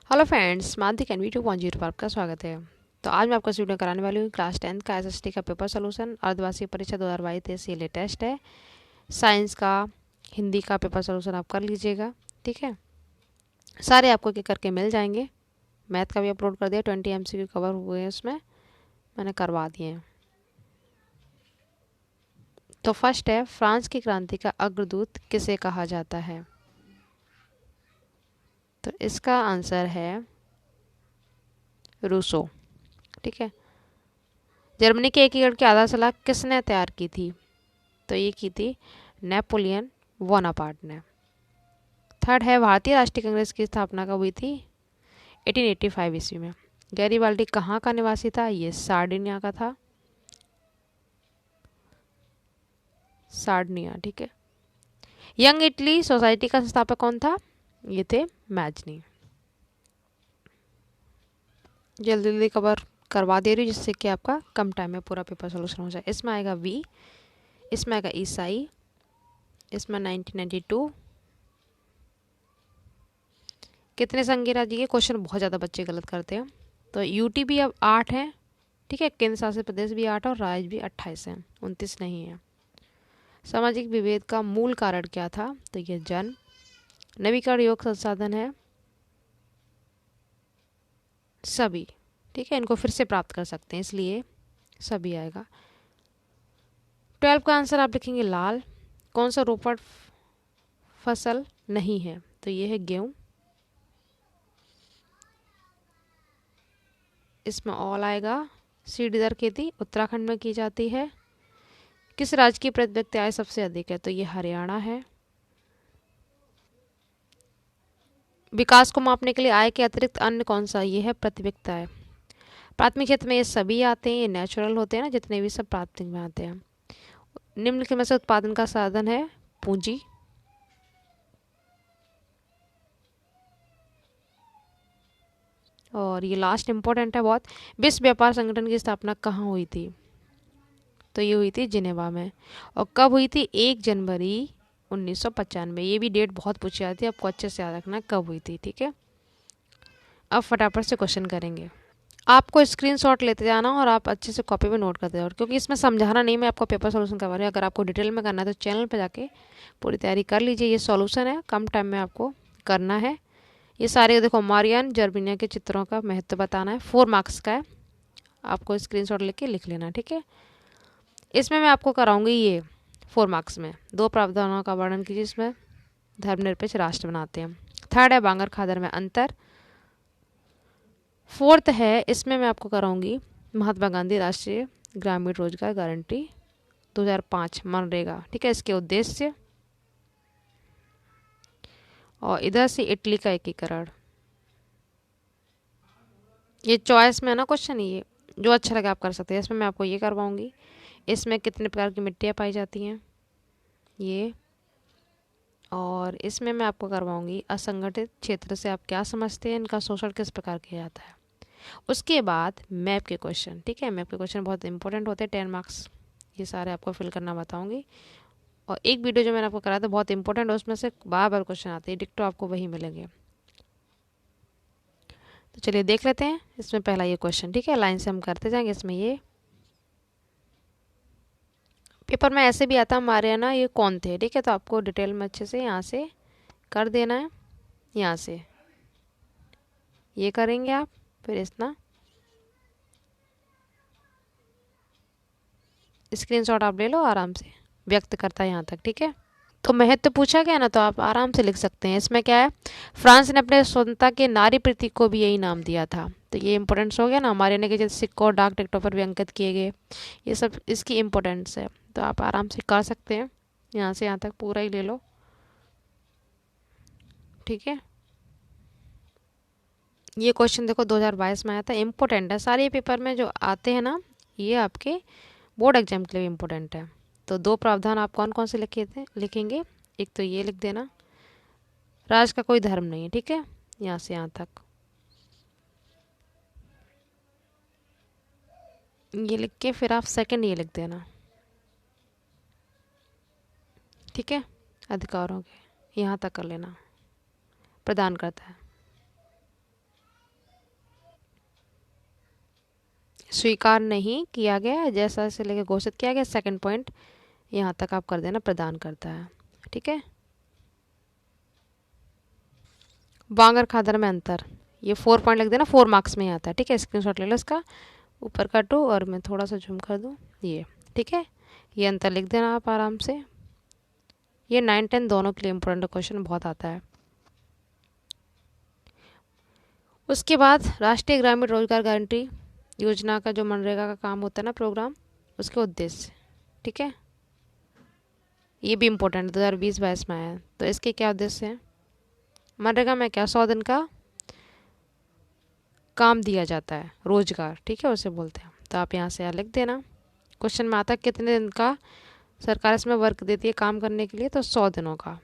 Hello friends, माध्यमिक N V 2.0 पर आपका स्वागत है। तो आज मैं आपको इस वीडियो कराने वाली हूँ क्लास 10 का एसएसटी का पेपर सोल्यूशन। अर्धवार्षिक परीक्षा 2022-23 ये लेटेस्ट है। साइंस का, हिंदी का पेपर सोल्यूशन आप कर लीजिएगा, ठीक है। सारे आपको एक करके मिल जाएंगे। मैथ का भी अपलोड कर दिया, 20 MCQ कवर हुए हैं उसमें, मैंने करवा दिए हैं। तो फर्स्ट है, फ्रांस की क्रांति का अग्रदूत किसे कहा जाता है? तो इसका आंसर है रूसो, ठीक है। जर्मनी के एकीकरण की आधारशिला किसने तैयार की थी? तो ये की थी नेपोलियन बोनापार्ट ने। थर्ड है, भारतीय राष्ट्रीय कांग्रेस की स्थापना कब हुई थी? 1885 ईस्वी में। गैरीबाल्डी कहाँ का निवासी था? ये सार्डिनिया का था, सार्डिनिया, ठीक है। यंग इटली सोसाइटी का संस्थापक कौन था? ये थे मैजनी। जल्दी जल्दी कवर करवा दे रही हूँ जिससे कि आपका कम टाइम में पूरा पेपर सोल्यूशन हो जाए। इसमें आएगा वी, इसमें आएगा ईसाई, इसमें 1992। कितने संघीय राज्य? ये क्वेश्चन बहुत ज़्यादा बच्चे गलत करते हैं। तो यूटी भी अब 8 है, ठीक है। केंद्र शासित प्रदेश भी 8 और राज्य भी 28 हैं, 29 नहीं है। सामाजिक विभेद का मूल कारण क्या था? तो ये जन्म। नवीकरण योग संसाधन है सभी, ठीक है। इनको फिर से प्राप्त कर सकते हैं, इसलिए सभी आएगा। 12 का आंसर आप लिखेंगे लाल। कौन सा रोपड़ फसल नहीं है? तो ये है गेहूं। इसमें ऑल आएगा। सीढ़ीदार खेती उत्तराखंड में की जाती है। किस राज्य की प्रति व्यक्ति आय सबसे अधिक है? तो ये हरियाणा है। विकास को मापने के लिए आय के अतिरिक्त अन्य कौन सा? ये है प्रति व्यक्ति आय। प्राथमिक क्षेत्र में ये सभी आते हैं, ये नेचुरल होते हैं ना, जितने भी सब प्राथमिक में आते हैं। निम्नलिखित में से उत्पादन का साधन है पूंजी। और ये लास्ट इंपॉर्टेंट है बहुत। विश्व व्यापार संगठन की स्थापना कहाँ हुई थी? तो ये हुई थी जिनेवा में। और कब हुई थी? 1 जनवरी 1995। ये भी डेट बहुत पूछी जाती है, आपको अच्छे से याद रखना कब हुई थी, ठीक है। अब फटाफट से क्वेश्चन करेंगे। आपको स्क्रीनशॉट लेते जाना और आप अच्छे से कॉपी में नोट करते जाओ, क्योंकि इसमें समझाना नहीं, मैं आपको पेपर सोल्यूशन करवा रही हूँ। अगर आपको डिटेल में करना है तो चैनल पर जाके पूरी तैयारी कर लीजिए। ये सॉल्यूशन है, कम टाइम में आपको करना है। ये सारे देखो, मारियन जर्बिनिया के चित्रों का महत्व बताना है। 4 मार्क्स का है, आपको स्क्रीनशॉट लेके लिख लेना, ठीक है। इसमें मैं आपको कराऊंगी ये 4 मार्क्स में 2 प्रावधानों का वर्णन कीजिए, इसमें धर्मनिरपेक्ष राष्ट्र बनाते हैं। थर्ड है बांगर खादर में अंतर। फोर्थ है, इसमें मैं आपको कराऊंगी महात्मा गांधी राष्ट्रीय ग्रामीण रोजगार गारंटी 2005 मनरेगा, ठीक है, इसके उद्देश्य। और इधर से इटली का एकीकरण। ये चॉइस में है ना क्वेश्चन, ये जो अच्छा लगे आप कर सकते हैं। इसमें मैं आपको ये करवाऊंगी, इसमें कितने प्रकार की मिट्टियाँ पाई जाती हैं ये। और इसमें मैं आपको करवाऊंगी असंगठित क्षेत्र से आप क्या समझते हैं, इनका शोषण किस प्रकार किया जाता है। उसके बाद मैप के क्वेश्चन, ठीक है। मैप के क्वेश्चन बहुत इंपॉर्टेंट होते हैं, 10 मार्क्स। ये सारे आपको फिल करना बताऊंगी। और एक वीडियो जो मैंने आपको कराया था बहुत इंपॉर्टेंट है, उसमें से बार बार क्वेश्चन आते हैं, डिक्टो आपको वही मिलेंगे। तो चलिए देख लेते हैं। इसमें पहला ये क्वेश्चन, ठीक है, लाइन से हम करते जाएंगे। इसमें ये पेपर में ऐसे भी आता हमारे यहाँ ना, ये कौन थे, ठीक है। तो आपको डिटेल में अच्छे से यहाँ से कर देना है। यहाँ से ये करेंगे आप, फिर इतना स्क्रीनशॉट आप ले लो आराम से, व्यक्त करता है यहाँ तक, ठीक है। तो महत्व पूछा गया ना, तो आप आराम से लिख सकते हैं। इसमें क्या है, फ्रांस ने अपने स्वतंत्रता के नारी प्रतीक को भी यही नाम दिया था। तो ये इंपॉर्टेंस हो गया ना, हमारे ने के जैसे सिक्कों और डाक टिकटों पर भी अंकित किए गए, ये सब इसकी इम्पोर्टेंस है। तो आप आराम से कर सकते हैं, यहाँ से यहाँ तक पूरा ही ले लो, ठीक है। ये क्वेश्चन देखो 2022 में आया था, इम्पोर्टेंट है। सारे पेपर में जो आते हैं ना, ये आपके बोर्ड एग्जाम के लिए इम्पोर्टेंट है। तो 2 प्रावधान आप कौन कौन से लिखेंगे? एक तो ये लिख देना, राज का कोई धर्म नहीं है, ठीक है, यहाँ से यहाँ तक ये लिख के फिर आप सेकंड ये लिख देना, ठीक है। अधिकारों के यहाँ तक कर लेना, प्रदान करता है। स्वीकार नहीं किया गया है, जैसा से लेकर घोषित किया गया, सेकंड पॉइंट यहाँ तक आप कर देना, प्रदान करता है। ठीक है। वांगर खादर में अंतर, ये 4 पॉइंट लिख देना, 4 मार्क्स में आता है। ठीक है, स्क्रीनशॉट ले लो इसका, ऊपर काटो और मैं थोड़ा सा जूम कर दूँ ये। ठीक है, ये अंतर लिख देना आप आराम से। ये 9, 10 दोनों के लिए इंपॉर्टेंट क्वेश्चन बहुत आता है। उसके बाद राष्ट्रीय ग्रामीण रोजगार गारंटी योजना का जो मनरेगा का काम होता है ना, प्रोग्राम, उसके उद्देश्य। ठीक है, ये भी इम्पोर्टेंट 2020-22 में आया है। तो इसके क्या उद्देश्य हैं? मनरेगा में क्या 100 दिन का काम दिया जाता है, रोजगार। ठीक है, उसे बोलते हैं। तो आप यहाँ से लिख देना, क्वेश्चन में आता है कितने दिन का सरकार इसमें वर्क देती है काम करने के लिए, तो 100 दिनों का।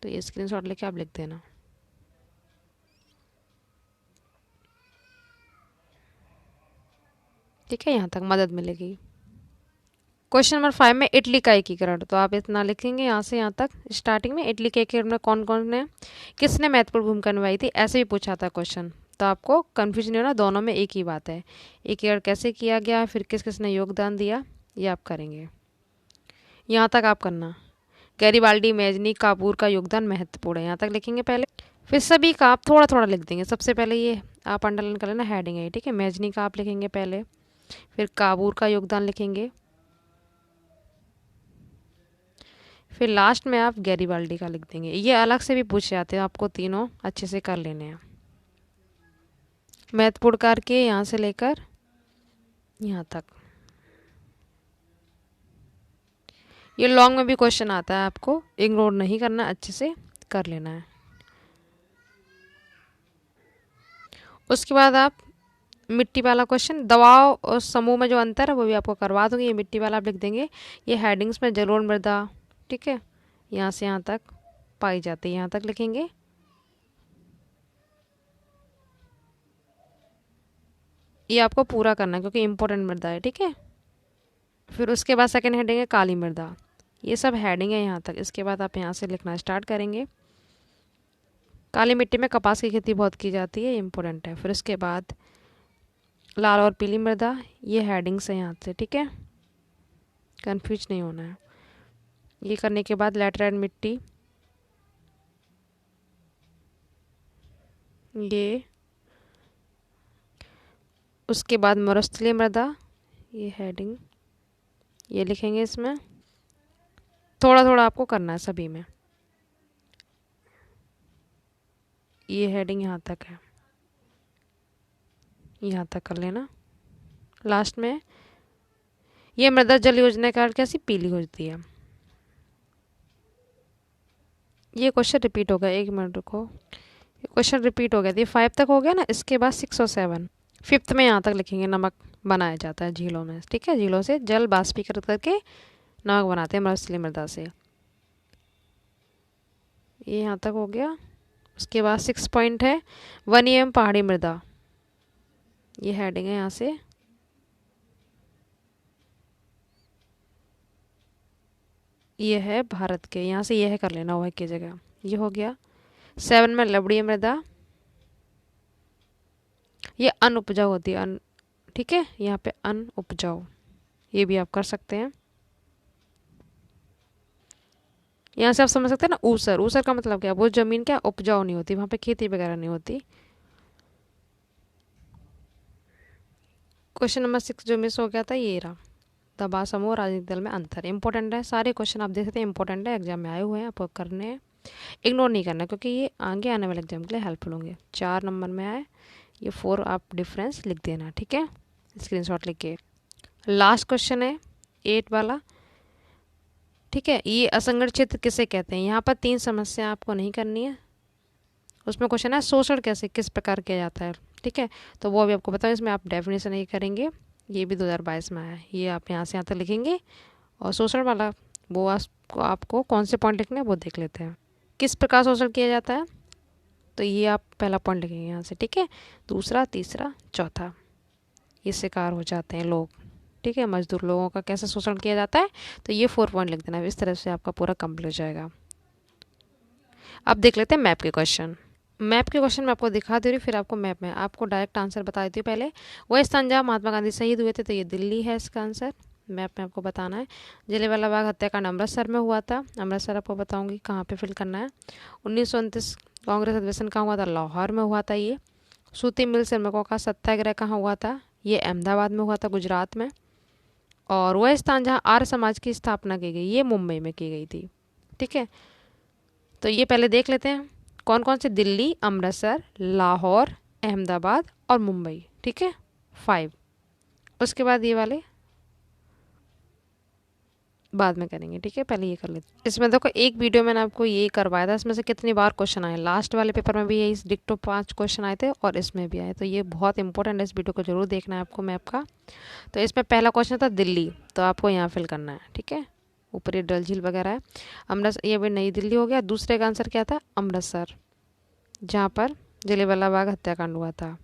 तो ये स्क्रीनशॉट लेके आप लिख देना। ठीक है, यहाँ तक मदद मिलेगी। क्वेश्चन नंबर 5 में इटली का एकीकरण, तो आप इतना लिखेंगे यहाँ से यहाँ तक। स्टार्टिंग में इटली के एकीकरण में कौन कौन ने, किसने महत्वपूर्ण भूमिका निभाई थी, ऐसे भी पूछा था क्वेश्चन। तो आपको कन्फ्यूजन नहीं होना, दोनों में एक ही बात है। एकीकरण कैसे किया गया, फिर किस किसने योगदान दिया, ये आप करेंगे। यहाँ तक आप करना। गैरीबाल्डी, मैजनी, कापूर का योगदान महत्वपूर्ण है, यहाँ तक लिखेंगे पहले। फिर सभी का आप थोड़ा थोड़ा लिख देंगे। सबसे पहले ये आप अंडरलाइन कर लेना, हेडिंग है। ठीक है, मैजनी का आप लिखेंगे पहले, फिर काबूर का योगदान लिखेंगे, फिर लास्ट में आप गैरीबाल्डी का लिख देंगे। ये अलग से भी पूछे जाते हैं, आपको तीनों अच्छे से कर लेने हैं। महत्वपूर्ण कार्य के यहाँ से लेकर यहाँ तक। ये लॉन्ग में भी क्वेश्चन आता है, आपको इग्नोर नहीं करना, अच्छे से कर लेना है। उसके बाद आप मिट्टी वाला क्वेश्चन, दवाओं और समूह में जो अंतर है वो भी आपको करवा दूंगी। ये मिट्टी वाला आप लिख देंगे। ये हेडिंग्स में जलोढ़ मृदा, ठीक है, यहाँ से यहाँ तक पाई जाती है, यहाँ तक लिखेंगे। ये आपको पूरा करना है क्योंकि इम्पोर्टेंट मृदा है। ठीक है, फिर उसके बाद सेकंड हेडिंग है काली मृदा। ये सब हेडिंग है यहाँ तक। इसके बाद आप यहाँ से लिखना स्टार्ट करेंगे। काली मिट्टी में कपास की खेती बहुत की जाती है, इम्पोर्टेंट है। फिर उसके बाद लाल और पीली मृदा, ये हेडिंग्स है यहाँ से। ठीक है, कंफ्यूज नहीं होना है। ये करने के बाद लैटेराइट मिट्टी, ये उसके बाद मरुस्थलीय मृदा, ये हेडिंग ये लिखेंगे। इसमें थोड़ा थोड़ा आपको करना है सभी में। ये हेडिंग यहाँ तक है, यहाँ तक कर लेना। लास्ट में ये मृदा जल योजना का कैसी पीली होती है। ये क्वेश्चन रिपीट हो गया, एक मिनट रुको, ये क्वेश्चन रिपीट हो गया था। 5 तक हो गया ना, इसके बाद 6 और 7, 5th में यहाँ तक लिखेंगे। नमक बनाया जाता है झीलों में। ठीक है, झीलों से जल बाष्पीकृत करके नमक बनाते हैं मरुस्थलीय मृदा से। ये यहाँ तक हो गया। उसके बाद 6 पॉइंट है वन एवं पहाड़ी मृदा, ये हेडिंग है यहाँ से। ये है भारत के, यहाँ से यह कर लेना, वह की जगह ये हो गया। 7 में लवणीय मृदा, ये अनउपजाऊ होती है, ठीक है, यहाँ पे अनउपजाऊ, ये भी आप कर सकते हैं। यहाँ से आप समझ सकते हैं ना, ऊसर, ऊसर का मतलब क्या, वो जमीन क्या उपजाऊ नहीं होती, वहाँ पे खेती वगैरह नहीं होती। क्वेश्चन नंबर 6 जो मिस हो गया था, ये रहा, दबा समूह राजनीतिक दल में अंतर। इंपॉर्टेंट है, सारे क्वेश्चन आप देख सकते हैं, इंपॉर्टेंट है, एग्जाम में आए हुए हैं, आपको करने हैं, इग्नोर नहीं करना क्योंकि ये आगे आने वाले एग्जाम के लिए हेल्पफुल होंगे। 4 नंबर में आए, ये 4 आप डिफरेंस लिख देना। ठीक है, स्क्रीनशॉट लिख के। लास्ट क्वेश्चन है 8 वाला। ठीक है, ये असंगठित क्षेत्र किसे कहते हैं। यहाँ पर 3 समस्या आपको नहीं करनी है। उसमें क्वेश्चन है शोषण कैसे किस प्रकार किया जाता है। ठीक है, तो वो भी आपको बताओ, इसमें आप डेफिनेशन नहीं करेंगे, ये भी 2022 में आया है, ये आप यहाँ से यहाँ तक लिखेंगे। और शोषण वाला वो आपको कौन से पॉइंट लिखने हैं वो देख लेते हैं। किस प्रकार शोषण किया जाता है, तो ये आप पहला पॉइंट लिखेंगे यहाँ से। ठीक है, दूसरा, तीसरा, चौथा, ये शिकार हो जाते हैं लोग। ठीक है, मजदूर लोगों का कैसे शोषण किया जाता है, तो ये 4 पॉइंट लिख देना। इस तरह से आपका पूरा कंप्लीट हो जाएगा। अब देख लेते हैं मैप के क्वेश्चन। मैप के क्वेश्चन मैं आपको दिखा दे रही हूँ, फिर आपको मैप में आपको डायरेक्ट आंसर बता देती हूँ। पहले वह स्थान जहाँ महात्मा गांधी शहीद हुए थे, तो ये दिल्ली है इसका आंसर। मैप में आपको बताना है। जलियांवाला बाग हत्याकांड अमृतसर में हुआ था। अमृतसर आपको बताऊंगी कहाँ पे फिल करना है। 1929 कांग्रेस अधिवेशन कहाँ हुआ था? लाहौर में हुआ था ये। सूती मिल श्रमिकों का सत्याग्रह कहाँ हुआ था? ये अहमदाबाद में हुआ था, गुजरात में। और वह स्थान जहाँ आर्य समाज की स्थापना की गई, ये मुंबई में की गई थी। ठीक है, तो ये पहले देख लेते हैं कौन कौन से। दिल्ली, अमृतसर, लाहौर, अहमदाबाद और मुंबई। ठीक है, 5। उसके बाद ये वाले बाद में करेंगे। ठीक है, पहले ये कर लेते हैं। इसमें देखो एक वीडियो मैंने आपको ये करवाया था, इसमें से कितनी बार क्वेश्चन आए। लास्ट वाले पेपर में भी यही डिक्टो 5 क्वेश्चन आए थे और इसमें भी आए, तो ये बहुत इंपॉर्टेंट है, इस वीडियो को जरूर देखना है आपको मैप का। तो इसमें पहला क्वेश्चन था दिल्ली, तो आपको यहाँ फिल करना है। ठीक है, ऊपर ये डल झील वगैरह है। अमृतसर, ये भी नई दिल्ली हो गया। दूसरे का आंसर क्या था? अमृतसर, जहाँ पर जलियांवाला बाग हत्याकांड हुआ था।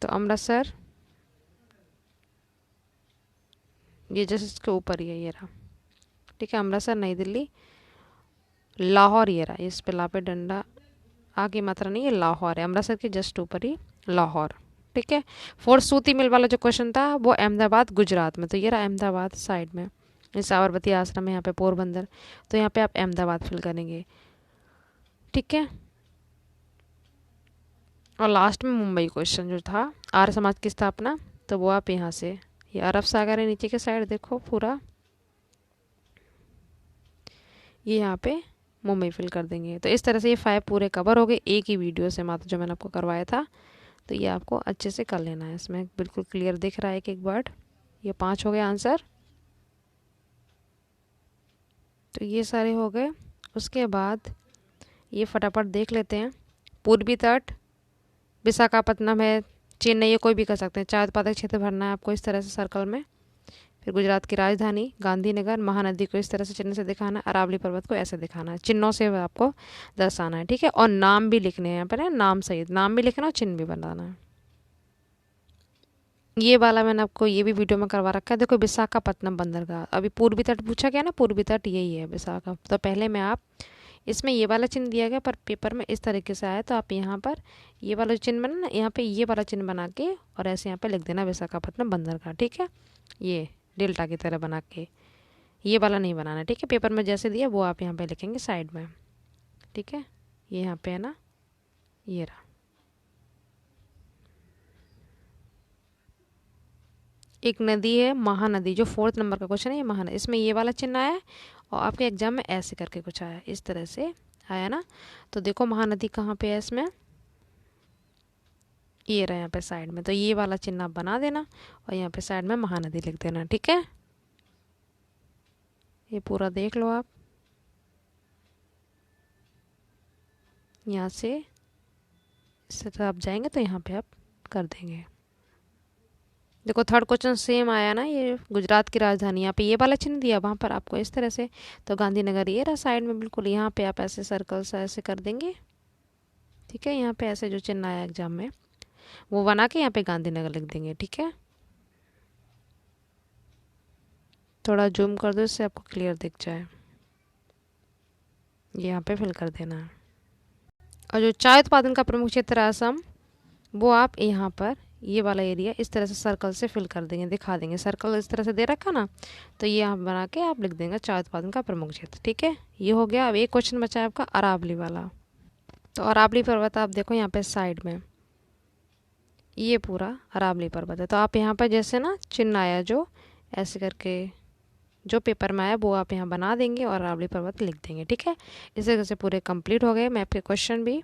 तो अमृतसर ये जैसे इसके ऊपर ही है, ये रहा। ठीक है, अमृतसर, नई दिल्ली, लाहौर ये रहा। इस पे ला पे डंडा आगे मात्रा नहीं, ये लाहौर है। अमृतसर के जस्ट ऊपर ही लाहौर। ठीक है, 4 सूती मिल वाला जो क्वेश्चन था वो अहमदाबाद, गुजरात में। तो ये रहा अहमदाबाद साइड में, ये साबरमती आश्रम है यहाँ पे, पोरबंदर। तो यहाँ पे आप अहमदाबाद फिल करेंगे। ठीक है, और लास्ट में मुंबई क्वेश्चन जो था, आर्य समाज की स्थापना, तो वो आप यहाँ से, ये अरब सागर है नीचे के साइड, देखो पूरा ये यहाँ पे मुंबई फिल कर देंगे। तो इस तरह से ये 5 पूरे कवर हो गए एक ही वीडियो से मात्र, जो मैंने आपको करवाया था। तो ये आपको अच्छे से कर लेना है, इसमें बिल्कुल क्लियर दिख रहा है एक एक वर्ड। ये 5 हो गए आंसर, तो ये सारे हो गए। उसके बाद ये फटाफट देख लेते हैं। पूर्वी तट, विशाखापट्टनम है, चेन्नई है, कोई भी कर सकते हैं। चाय उत्पादक क्षेत्र भरना है आपको इस तरह से सर्कल में। फिर गुजरात की राजधानी गांधीनगर, महानदी को इस तरह से चिन्ह से दिखाना है, अरावली पर्वत को ऐसे दिखाना है, चिन्हों से आपको दर्शाना है। ठीक है, और नाम भी लिखने हैं यहाँ पर, है नाम सहित, नाम भी लिखना और चिन्ह भी बनाना है। ये वाला मैंने आपको ये भी वीडियो में करवा रखा है। देखो विशाखापट्टनम बंदरगाह, अभी पूर्वी तट पूछा गया ना, पूर्वी तट यही है विशाखा। तो पहले में आप इसमें ये वाला चिन्ह दिया गया, पर पेपर में इस तरीके से आया, तो आप यहाँ पर ये वाला चिन्ह बना ना, यहाँ पे ये वाला चिन्ह बना के और ऐसे यहाँ पे लिख देना विशाखापट्टनम बंदरगाह। ठीक है, ये डेल्टा की तरह बना के, ये वाला नहीं बनाना। ठीक है, पेपर में जैसे दिया वो आप यहाँ पे लिखेंगे साइड में। ठीक है, ये यहाँ पे है ना, ये रहा। एक नदी है महानदी, जो 4th नंबर का क्वेश्चन है, ये महानदी, इसमें ये वाला चिन्ह आया है और आपके एग्जाम में ऐसे करके कुछ आया, इस तरह से आया ना। तो देखो महानदी कहाँ पे है इसमें, ये रहा यहाँ पे साइड में। तो ये वाला चिन्ह आप बना देना और यहाँ पे साइड में महानदी लिख देना। ठीक है, ये पूरा देख लो आप, यहाँ से इस तरह आप जाएंगे तो यहाँ पे आप कर देंगे। देखो 3rd क्वेश्चन सेम आया ना, ये गुजरात की राजधानी, यहाँ पे ये वाला चिन्ह दिया, वहाँ पर आपको इस तरह से। तो गांधीनगर ये रहा साइड में बिल्कुल, यहाँ पे आप ऐसे सर्कल से ऐसे कर देंगे। ठीक है, यहाँ पे ऐसे जो चिन्ह आया एग्जाम में वो बना के यहाँ पे गांधीनगर लिख देंगे। ठीक है, थोड़ा जूम कर दो इससे आपको क्लियर दिख जाए। यहाँ पे फिल कर देना है। और जो चाय उत्पादन का प्रमुख क्षेत्र है असम, वो आप यहाँ पर ये वाला एरिया इस तरह से सर्कल से फिल कर देंगे, दिखा देंगे। सर्कल इस तरह से दे रखा ना, तो ये आप बना के आप लिख देंगे चाय उत्पादन का प्रमुख क्षेत्र। ठीक है, ये हो गया। अब एक क्वेश्चन बचा है आपका अरावली वाला। तो अरावली पर्वत आप देखो यहाँ पे साइड में, ये पूरा अरावली पर्वत है। तो आप यहाँ पर जैसे ना चिन्ह आया जो ऐसे करके जो पेपर में आया वो आप यहाँ बना देंगे और अरावली पर्वत लिख देंगे। ठीक है, इस तरह से पूरे कंप्लीट हो गए मैप के क्वेश्चन भी।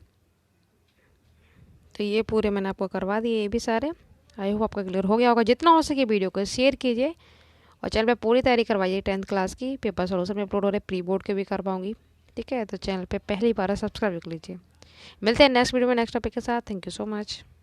तो ये पूरे मैंने आपको करवा दिए, ये भी सारे। आई होप आपका क्लियर हो गया होगा। जितना हो सके वीडियो को शेयर कीजिए और चैनल पे पूरी तैयारी करवाइए 10th क्लास की। पेपर सोल्यूशन में अपलोड हो रहे, प्री बोर्ड के भी करवाऊंगी। ठीक है, तो चैनल पे पहली बार सब्सक्राइब कर लीजिए। मिलते हैं नेक्स्ट वीडियो में नेक्स्ट टॉपिक के साथ। Thank you so much.